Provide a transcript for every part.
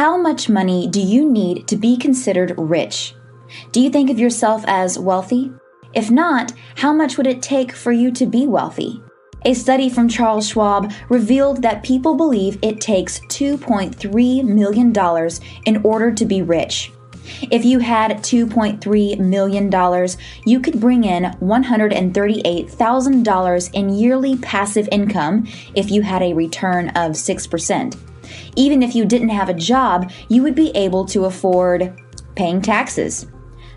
How much money do you need to be considered rich? Do you think of yourself as wealthy? If not, how much would it take for you to be wealthy? A study from Charles Schwab revealed that people believe it takes $2.3 million in order to be rich. If you had $2.3 million, you could bring in $138,000 in yearly passive income if you had a return of 6%. Even if you didn't have a job, you would be able to afford paying taxes,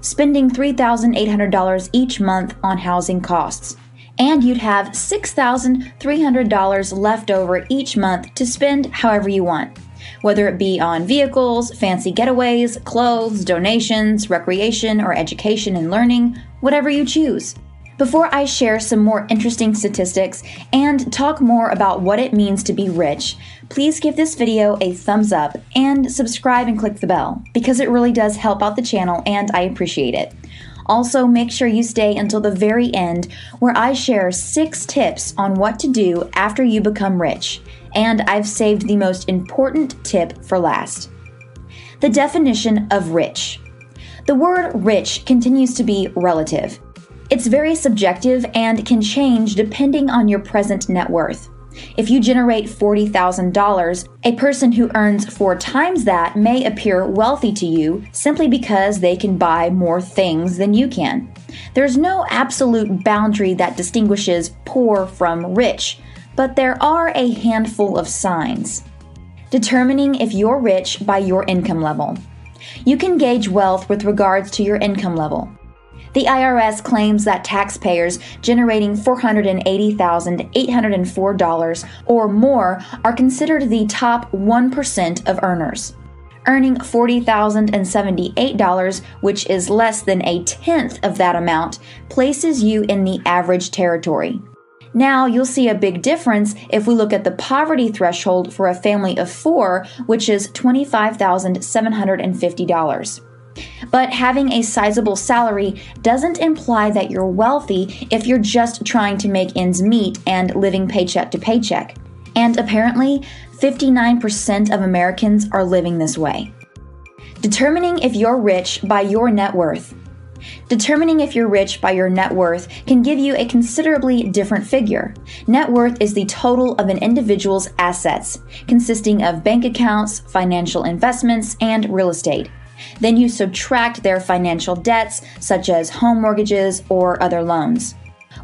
spending $3,800 each month on housing costs, and you'd have $6,300 left over each month to spend however you want, whether it be on vehicles, fancy getaways, clothes, donations, recreation, or education and learning, whatever you choose. Before I share some more interesting statistics and talk more about what it means to be rich, please give this video a thumbs up and subscribe and click the bell, because it really does help out the channel and I appreciate it. Also, make sure you stay until the very end, where I share 6 tips on what to do after you become rich, and I've saved the most important tip for last. The definition of rich. The word rich continues to be relative. It's very subjective and can change depending on your present net worth. If you generate $40,000, a person who earns 4 times that may appear wealthy to you simply because they can buy more things than you can. There's no absolute boundary that distinguishes poor from rich, but there are a handful of signs. Determining if you're rich by your income level. You can gauge wealth with regards to your income level. The IRS claims that taxpayers generating $480,804 or more are considered the top 1% of earners. Earning $40,078, which is less than a tenth of that amount, places you in the average territory. Now, you'll see a big difference if we look at the poverty threshold for a family of 4, which is $25,750. But having a sizable salary doesn't imply that you're wealthy if you're just trying to make ends meet and living paycheck to paycheck. And apparently, 59% of Americans are living this way. Determining if you're rich by your net worth. Determining if you're rich by your net worth can give you a considerably different figure. Net worth is the total of an individual's assets, consisting of bank accounts, financial investments, and real estate. Then you subtract their financial debts, such as home mortgages or other loans.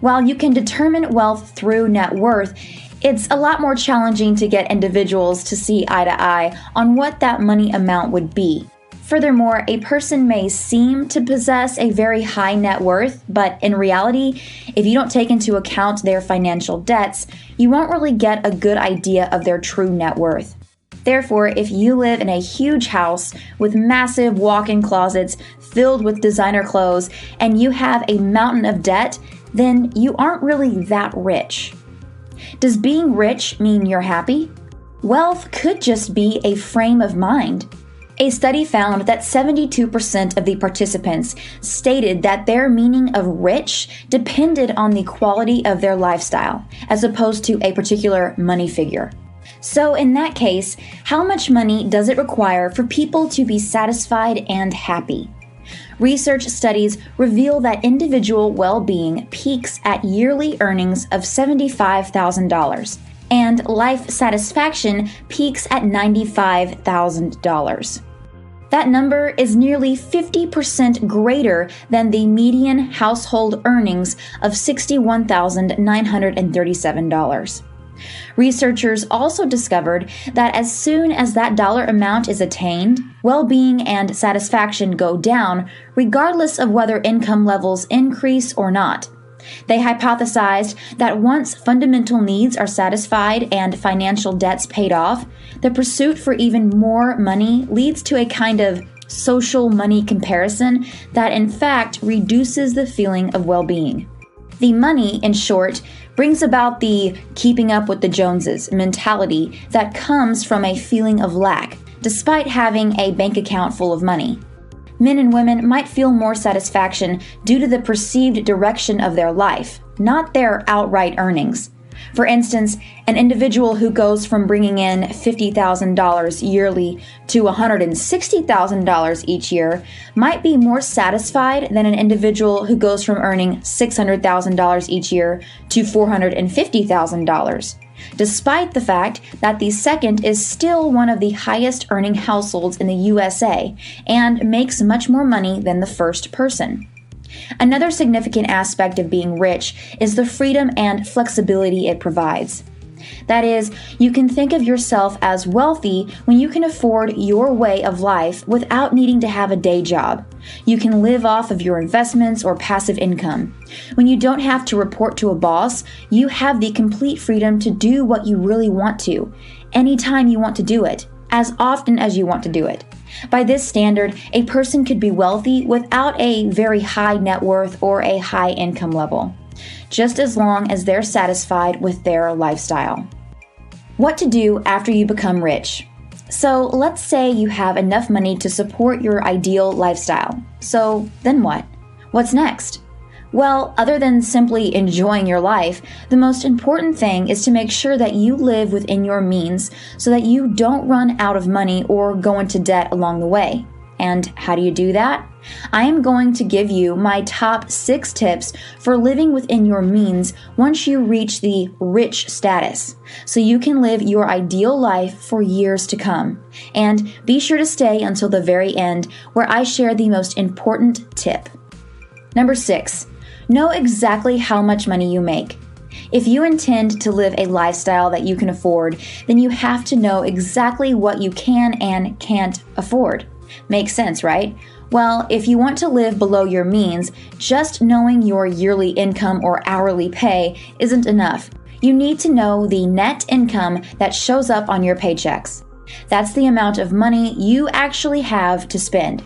While you can determine wealth through net worth, it's a lot more challenging to get individuals to see eye to eye on what that money amount would be. Furthermore, a person may seem to possess a very high net worth, but in reality, if you don't take into account their financial debts, you won't really get a good idea of their true net worth. Therefore, if you live in a huge house with massive walk-in closets filled with designer clothes and you have a mountain of debt, then you aren't really that rich. Does being rich mean you're happy? Wealth could just be a frame of mind. A study found that 72% of the participants stated that their meaning of rich depended on the quality of their lifestyle, as opposed to a particular money figure. So in that case, how much money does it require for people to be satisfied and happy? Research studies reveal that individual well-being peaks at yearly earnings of $75,000, and life satisfaction peaks at $95,000. That number is nearly 50% greater than the median household earnings of $61,937. Researchers also discovered that as soon as that dollar amount is attained, well-being and satisfaction go down regardless of whether income levels increase or not. They hypothesized that once fundamental needs are satisfied and financial debts paid off, the pursuit for even more money leads to a kind of social money comparison that in fact reduces the feeling of well-being. The money, in short, brings about the keeping up with the Joneses mentality that comes from a feeling of lack, despite having a bank account full of money. Men and women might feel more satisfaction due to the perceived direction of their life, not their outright earnings. For instance, an individual who goes from bringing in $50,000 yearly to $160,000 each year might be more satisfied than an individual who goes from earning $600,000 each year to $450,000, despite the fact that the second is still one of the highest earning households in the USA and makes much more money than the first person. Another significant aspect of being rich is the freedom and flexibility it provides. That is, you can think of yourself as wealthy when you can afford your way of life without needing to have a day job. You can live off of your investments or passive income. When you don't have to report to a boss, you have the complete freedom to do what you really want to, anytime you want to do it, as often as you want to do it. By this standard, a person could be wealthy without a very high net worth or a high income level, just as long as they're satisfied with their lifestyle. What to do after you become rich? So let's say you have enough money to support your ideal lifestyle. So then what? What's next? Well, other than simply enjoying your life, the most important thing is to make sure that you live within your means so that you don't run out of money or go into debt along the way. And how do you do that? I am going to give you my top 6 tips for living within your means once you reach the rich status, so you can live your ideal life for years to come. And be sure to stay until the very end, where I share the most important tip. Number 6. Know exactly how much money you make. If you intend to live a lifestyle that you can afford, then you have to know exactly what you can and can't afford. Makes sense, right? Well, if you want to live below your means, just knowing your yearly income or hourly pay isn't enough. You need to know the net income that shows up on your paychecks. That's the amount of money you actually have to spend.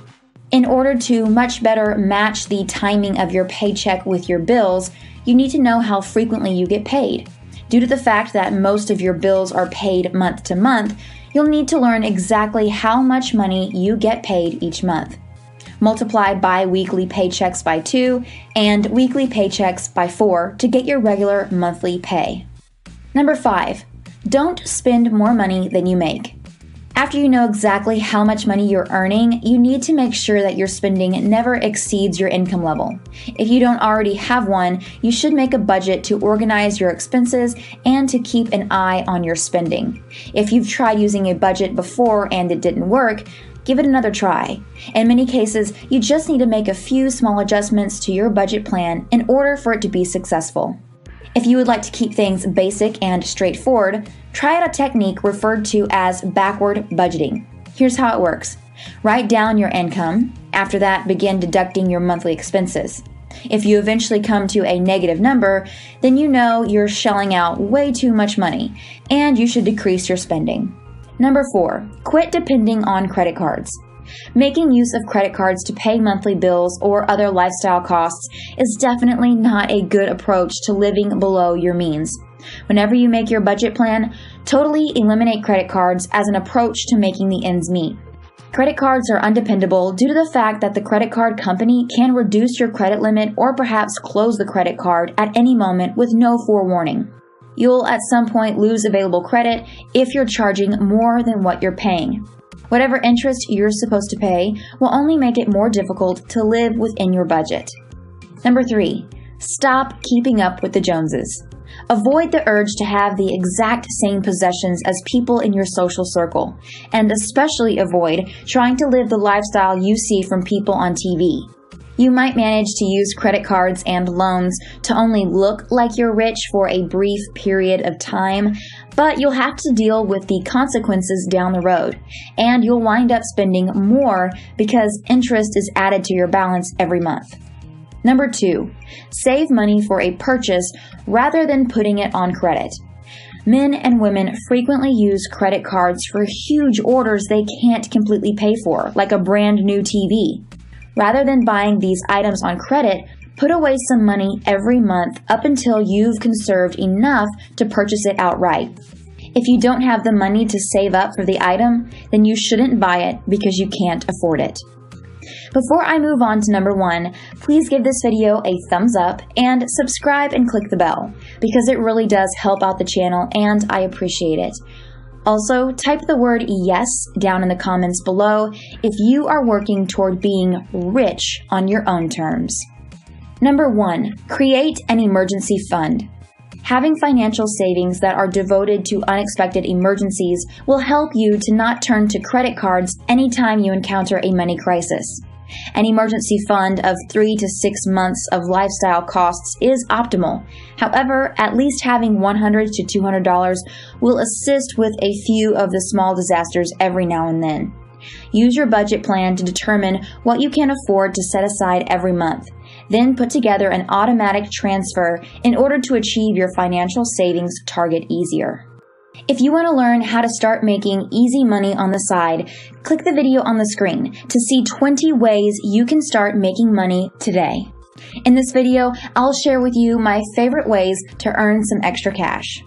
In order to much better match the timing of your paycheck with your bills, you need to know how frequently you get paid. Due to the fact that most of your bills are paid month to month, you'll need to learn exactly how much money you get paid each month. Multiply bi-weekly paychecks by 2 and weekly paychecks by 4 to get your regular monthly pay. Number 5, don't spend more money than you make. After you know exactly how much money you're earning, you need to make sure that your spending never exceeds your income level. If you don't already have one, you should make a budget to organize your expenses and to keep an eye on your spending. If you've tried using a budget before and it didn't work, give it another try. In many cases, you just need to make a few small adjustments to your budget plan in order for it to be successful. If you would like to keep things basic and straightforward, try out a technique referred to as backward budgeting. Here's how it works. Write down your income. After that, begin deducting your monthly expenses. If you eventually come to a negative number, then you know you're shelling out way too much money, and you should decrease your spending. Number 4, quit depending on credit cards. Making use of credit cards to pay monthly bills or other lifestyle costs is definitely not a good approach to living below your means. Whenever you make your budget plan, totally eliminate credit cards as an approach to making the ends meet. Credit cards are undependable due to the fact that the credit card company can reduce your credit limit or perhaps close the credit card at any moment with no forewarning. You'll at some point lose available credit if you're charging more than what you're paying. Whatever interest you're supposed to pay will only make it more difficult to live within your budget. Number 3, stop keeping up with the Joneses. Avoid the urge to have the exact same possessions as people in your social circle, and especially avoid trying to live the lifestyle you see from people on TV. You might manage to use credit cards and loans to only look like you're rich for a brief period of time, but you'll have to deal with the consequences down the road, and you'll wind up spending more because interest is added to your balance every month. Number 2, save money for a purchase rather than putting it on credit. Men and women frequently use credit cards for huge orders they can't completely pay for, like a brand new TV. Rather than buying these items on credit, put away some money every month up until you've conserved enough to purchase it outright. If you don't have the money to save up for the item, then you shouldn't buy it because you can't afford it. Before I move on to number 1, please give this video a thumbs up and subscribe and click the bell because it really does help out the channel and I appreciate it. Also, type the word yes down in the comments below if you are working toward being rich on your own terms. Number 1, create an emergency fund. Having financial savings that are devoted to unexpected emergencies will help you to not turn to credit cards anytime you encounter a money crisis. An emergency fund of 3 to 6 months of lifestyle costs is optimal. However, at least having $100 to $200 will assist with a few of the small disasters every now and then. Use your budget plan to determine what you can afford to set aside every month. Then put together an automatic transfer in order to achieve your financial savings target easier. If you want to learn how to start making easy money on the side, click the video on the screen to see 20 ways you can start making money today. In this video, I'll share with you my favorite ways to earn some extra cash.